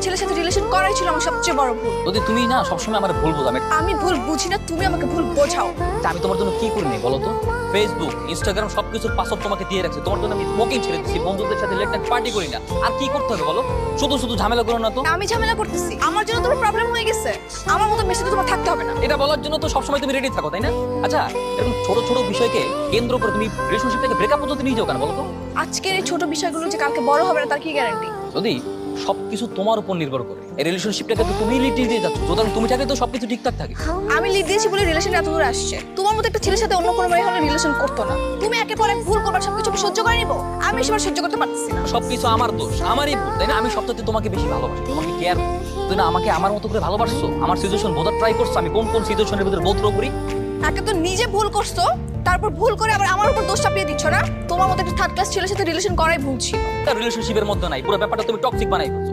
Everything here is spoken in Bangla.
ছেলের সাথে রিলেশন করাই ছিল আমার সবচেয়ে বড় ভুল। যদি তুমি না সবসময় আমার ভুল বোঝো। আমি ভুল বুঝি না, তুমি আমাকে ভুল বোঝাও। আমি তোমার জন্য কি করিনি বলো তো? ফেসবুক, ইনস্টাগ্রাম সবকিছুর পাসওয়ার্ড তোমাকে দিয়ে রাখছি। তোমার জন্য আমি স্মোকিং ছেড়ে দিচ্ছি, বন্ধুদের সাথে লেট নাইট পার্টি করি না। আর কি করতে হবে বলো? শুধু শুধু ঝামেলা করো না তো। আমি ঝামেলা করতেছি, আমার জন্য তোমার প্রবলেম হয়ে গেছে। আমার মতো মেসে তোমার থাকতে হবে না। এটা বলার জন্য তো সবসময় তুমি রেডি থাকো, তাই না? আচ্ছা, এরকম ছোট ছোট বিষয়কে কেন্দ্র করে তুমি রিলেশনশিপটাকে ব্রেকআপ পর্যন্ত নিয়ে যাও কেন বলো তো? আজকের এই ছোট বিষয়গুলো যে কালকে বড় হবে না তার কি গ্যারান্টি? যদি সবকিছু তোমার উপর নির্ভর করে, এই রিলেশনশিপটাকে তো তুমি লিড দিয়ে যাচ্ছ। সুতরাং তুমি থাকলে তো সবকিছু ঠিকঠাক থাকে। আমি লিড দিয়েছি বলে রিলেশন এত দূর আসছে। তোমার মতো একটা ছেলের সাথে অন্য কোনো মেয়ে হলে রিলেশন করতো না। তুমি একের পর এক ভুল করবার সবকিছু সহ্য করে নিবো, আমি এসব সহ্য করতে পারতেছি না। সবকিছু আমার দোষ, আমারই ভুল, তাই না? আমি সবটাতে তোমাকে বেশি ভালোবাসি, তোমাকে কেয়ার করি। তুই না আমাকে আমার মতো করে ভালোবাসছো, আমার সিচুয়েশন বোঝার ট্রাই করছো। আমি কোন কোন সিচুয়েশনের ভিতরে বোধ করি। একে তো নিজে ভুল করছো, তারপর ভুল করে আবার আমার উপর দোষ চাপিয়ে দিচ্ছ না? তোমার মতো একটা থার্ড ক্লাস ছেলের সাথে রিলেশন করাই ভুল ছিল। রিলেশনশিপের মধ্যে নাই, পুরো ব্যাপারটা তুমি টক্সিক বানাই ফেলছো।